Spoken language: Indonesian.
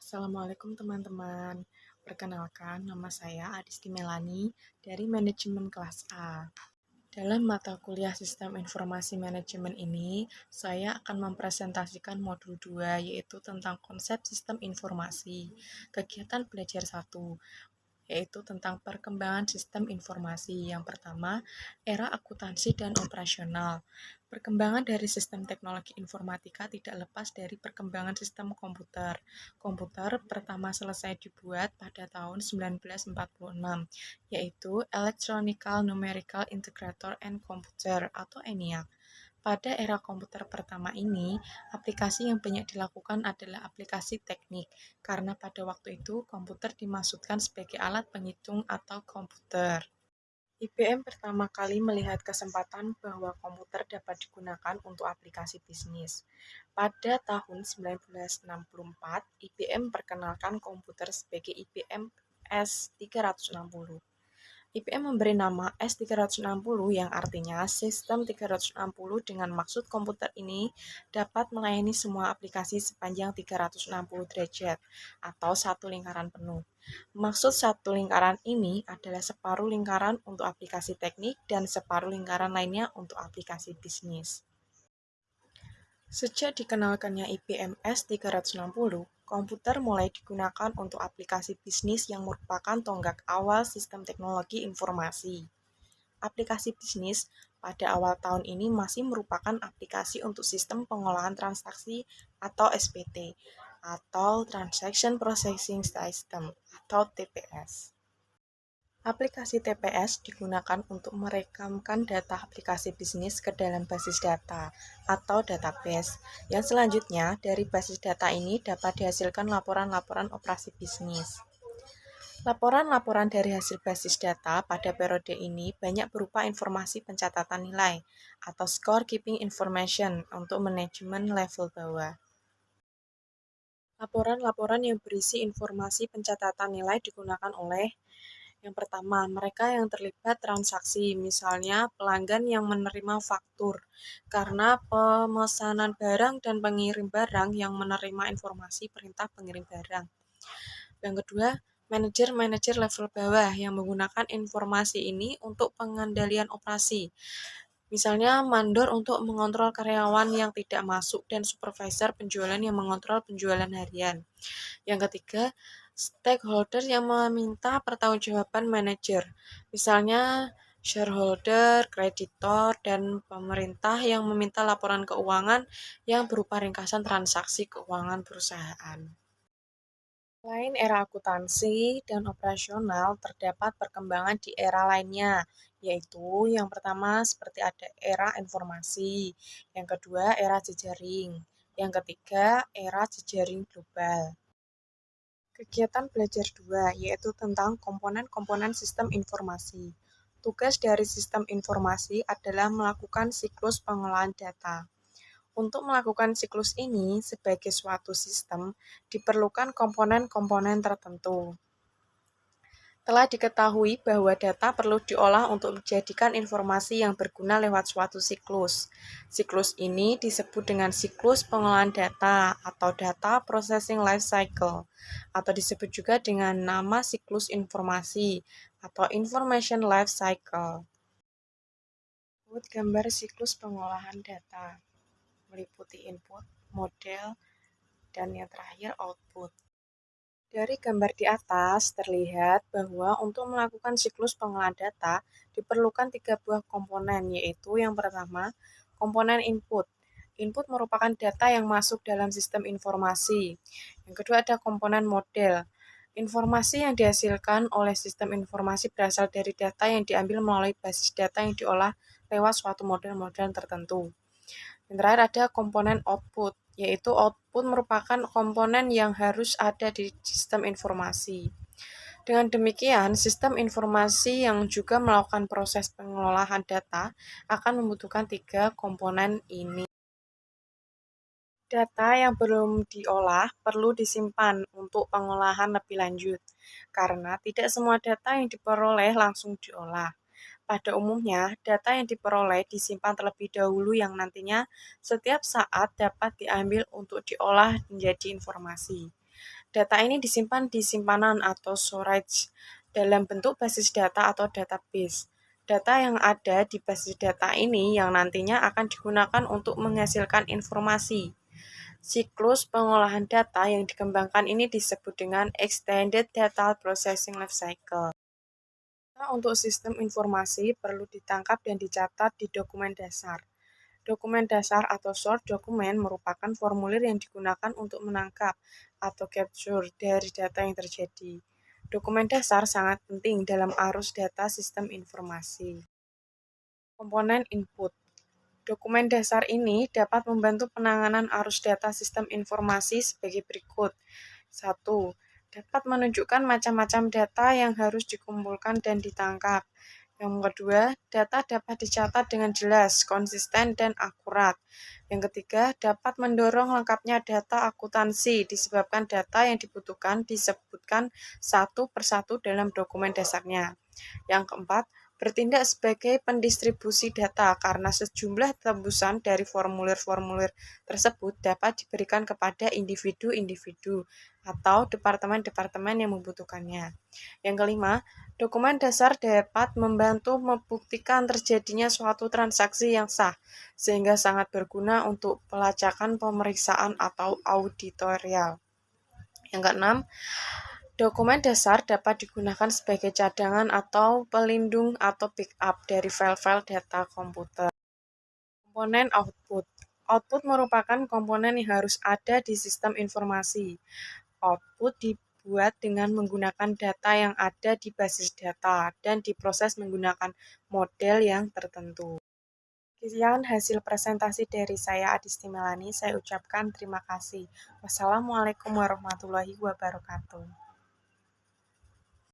Assalamualaikum teman-teman. Perkenalkan, nama saya Adisti Melani dari Manajemen Kelas A. Dalam mata kuliah Sistem Informasi Manajemen ini, saya akan mempresentasikan modul 2, yaitu tentang konsep sistem informasi. Kegiatan belajar 1, yaitu tentang perkembangan sistem informasi. Yang pertama, era akuntansi dan operasional. Perkembangan dari sistem teknologi informatika tidak lepas dari perkembangan sistem komputer. Komputer pertama selesai dibuat pada tahun 1946, yaitu Electronical Numerical Integrator and Computer atau ENIAC. Pada era komputer pertama ini, aplikasi yang banyak dilakukan adalah aplikasi teknik, karena pada waktu itu komputer dimaksudkan sebagai alat penghitung atau komputer. IBM pertama kali melihat kesempatan bahwa komputer dapat digunakan untuk aplikasi bisnis. Pada tahun 1964, IBM perkenalkan komputer sebagai IBM S360. IBM memberi nama S360 yang artinya Sistem 360 dengan maksud komputer ini dapat melayani semua aplikasi sepanjang 360 derajat atau satu lingkaran penuh. Maksud satu lingkaran ini adalah separuh lingkaran untuk aplikasi teknik dan separuh lingkaran lainnya untuk aplikasi bisnis. Sejak dikenalkannya IBM S360, komputer mulai digunakan untuk aplikasi bisnis yang merupakan tonggak awal sistem teknologi informasi. Aplikasi bisnis pada awal tahun ini masih merupakan aplikasi untuk sistem pengolahan transaksi atau SPT, atau Transaction Processing System, atau TPS. Aplikasi TPS digunakan untuk merekamkan data aplikasi bisnis ke dalam basis data atau database, yang selanjutnya dari basis data ini dapat dihasilkan laporan-laporan operasi bisnis. Laporan-laporan dari hasil basis data pada periode ini banyak berupa informasi pencatatan nilai atau score keeping information untuk manajemen level bawah. Laporan-laporan yang berisi informasi pencatatan nilai digunakan oleh yang pertama, mereka yang terlibat transaksi, misalnya pelanggan yang menerima faktur, karena pemesanan barang dan pengirim barang yang menerima informasi perintah pengirim barang. Yang kedua, manajer-manajer level bawah yang menggunakan informasi ini untuk pengendalian operasi. Misalnya mandor untuk mengontrol karyawan yang tidak masuk dan supervisor penjualan yang mengontrol penjualan harian. Yang ketiga, stakeholder yang meminta pertanggungjawaban manajer. Misalnya shareholder, kreditor, dan pemerintah yang meminta laporan keuangan yang berupa ringkasan transaksi keuangan perusahaan. Selain era akuntansi dan operasional, terdapat perkembangan di era lainnya, yaitu yang pertama seperti ada era informasi, yang kedua era jejaring, yang ketiga era jejaring global. Kegiatan belajar 2, yaitu tentang komponen-komponen sistem informasi. Tugas dari sistem informasi adalah melakukan siklus pengolahan data. Untuk melakukan siklus ini sebagai suatu sistem, diperlukan komponen-komponen tertentu. Telah diketahui bahwa data perlu diolah untuk menjadikan informasi yang berguna lewat suatu siklus. Siklus ini disebut dengan siklus pengolahan data atau data processing life cycle, atau disebut juga dengan nama siklus informasi atau information life cycle. Gambar siklus pengolahan data meliputi input, model, dan yang terakhir output. Dari gambar di atas terlihat bahwa untuk melakukan siklus pengolahan data diperlukan 3 buah komponen, yaitu yang pertama, komponen input. Input merupakan data yang masuk dalam sistem informasi. Yang kedua ada komponen model. Informasi yang dihasilkan oleh sistem informasi berasal dari data yang diambil melalui basis data yang diolah lewat suatu model-model tertentu. Yang terakhir ada komponen output, yaitu output merupakan komponen yang harus ada di sistem informasi. Dengan demikian, sistem informasi yang juga melakukan proses pengolahan data akan membutuhkan 3 komponen ini. Data yang belum diolah perlu disimpan untuk pengolahan lebih lanjut, karena tidak semua data yang diperoleh langsung diolah. Pada umumnya, data yang diperoleh disimpan terlebih dahulu yang nantinya setiap saat dapat diambil untuk diolah menjadi informasi. Data ini disimpan di simpanan atau storage dalam bentuk basis data atau database. Data yang ada di basis data ini yang nantinya akan digunakan untuk menghasilkan informasi. Siklus pengolahan data yang dikembangkan ini disebut dengan Extended Data Processing Life Cycle. Untuk sistem informasi perlu ditangkap dan dicatat di dokumen dasar. Dokumen dasar atau short dokumen merupakan formulir yang digunakan untuk menangkap atau capture dari data yang terjadi. Dokumen dasar sangat penting dalam arus data sistem informasi. Komponen input. Dokumen dasar ini dapat membantu penanganan arus data sistem informasi sebagai berikut. 1. Dapat menunjukkan macam-macam data yang harus dikumpulkan dan ditangkap. Yang kedua, data dapat dicatat dengan jelas, konsisten, dan akurat. Yang ketiga, dapat mendorong lengkapnya data akuntansi disebabkan data yang dibutuhkan disebutkan satu persatu dalam dokumen dasarnya. Yang keempat, bertindak sebagai pendistribusi data karena sejumlah tembusan dari formulir-formulir tersebut dapat diberikan kepada individu-individu atau departemen-departemen yang membutuhkannya. Yang kelima, dokumen dasar dapat membantu membuktikan terjadinya suatu transaksi yang sah, sehingga sangat berguna untuk pelacakan, pemeriksaan, atau auditorial. Yang keenam, dokumen dasar dapat digunakan sebagai cadangan atau pelindung atau backup dari file-file data komputer. Komponen output. Output merupakan komponen yang harus ada di sistem informasi. Output dibuat dengan menggunakan data yang ada di basis data dan diproses menggunakan model yang tertentu. Sekian hasil presentasi dari saya, Adisti Melani. Saya ucapkan terima kasih. Wassalamualaikum warahmatullahi wabarakatuh.